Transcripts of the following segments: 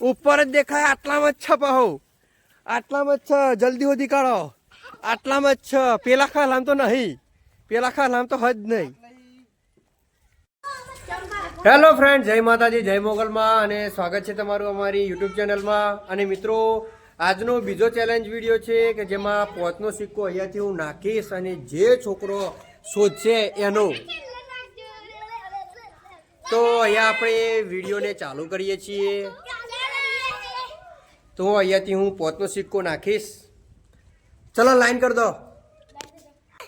ઉપર જ દેખાય આટલામાં જ છે પાહો આટલામાં જ છે જલ્દી હોધી કાઢો આટલામાં જ છે પેલા ખાલામ તો નહીં પેલા ખાલામ તો હજ નહીં હેલો ફ્રેન્ડ જય માતાજી જય મોગલમાં અને સ્વાગત છે તમારું અમારી યુટ્યુબ ચેનલમાં અને મિત્રો આજનો બીજો ચેલેન્જ વિડીયો છે કે જેમાં 5નો સિક્કો અહીંયાથી હું નાખીશ અને જે છોકરો શોધશે એનો તો અહીંયા આપણે વિડીયોને ચાલુ કરીએ છીએ તો અહીંયાથી હું 5નો સિક્કો નાખીશ ચલો લાઈન કરી દો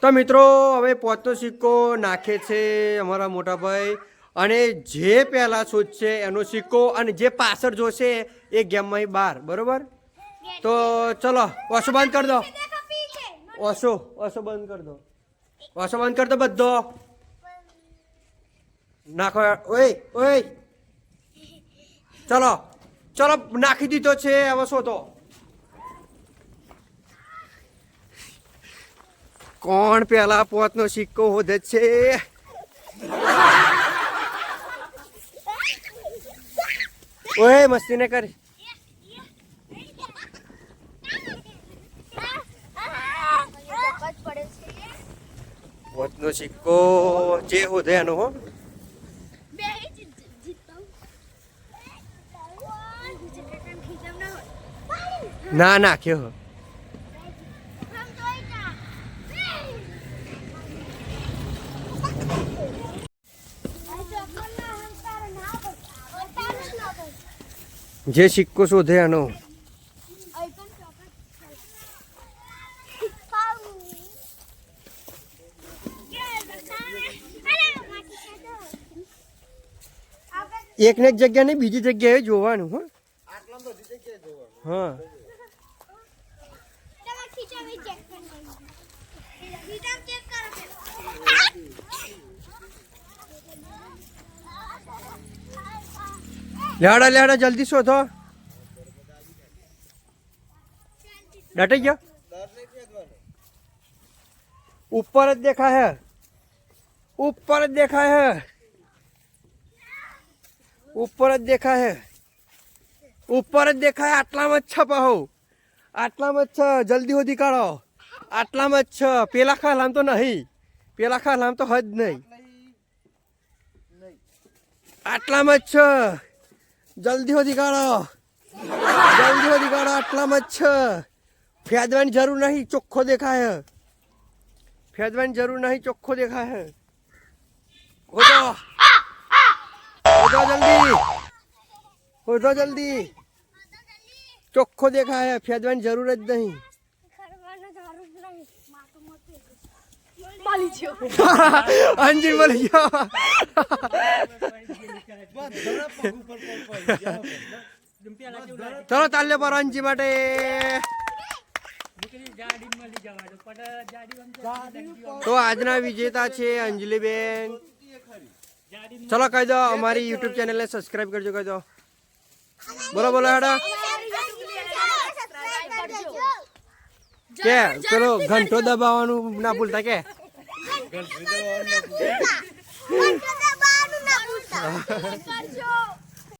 તો મિત્રો હવે 5નો સિક્કો નાખે છે અમારા મોટા ભાઈ અને જે પહેલા શોધશે એનો સિક્કો અને જે પાછળ જોશે એ ગેમમાં બહાર બરોબર તો ચલો ઓછો બંધ કરી દો ઓછો બંધ કરી દો ઓછો બંધ કરી દો બધો નાખો ઓય ચલો ચલો નાખી દીધો છે હવે શોધો કોણ પેલા 5નો સિક્કો હોધે છે ઓય મસ્તી ને કરી 5નો સિક્કો જે હોધે એનો હો ના નાખ્યો જે સિક્કો શોધે એનો એકને એક જગ્યા નહીં બીજી જગ્યાએ જોવાનું હો હા લેડા જલ્દી શોધો ડટાઈ ગયો ઉપર જ દેખાય ઉપર જ દેખાય ઉપર જ દેખાય ઉપર જ દેખાય આટલામાં જ છે પાહો આટલામાં જ છે જલ્દી હોધી કાઢો આટલામાં જ છે પેલા ખાલામ તો નહીં પેલા ખાલામ તો હજ નહીં આટલામાં જ છે જલ્દી હોધી કાઢો આટલામાં જ છે ફેદવાની જરૂર નહીં ચોખ્ખો દેખાય ફેદવાની જરૂર નહીં ચોખ્ખો દેખાય હોધો જલ્દી ચોખ્ખો દેખાય ફેદવાની જરૂર જ નહીં અંજીર મળી ગયો ચલો તાલ્યો પર અંજી માટે તો આજના વિજેતા છે અંજલિબેન ચલો કહી દો અમારી યુટ્યુબ ચેનલને સબસ્ક્રાઇબ કરજો કહી દો બોલો હેડા કે ચલો ઘંટો દબાવવાનું ના ભૂલતા કે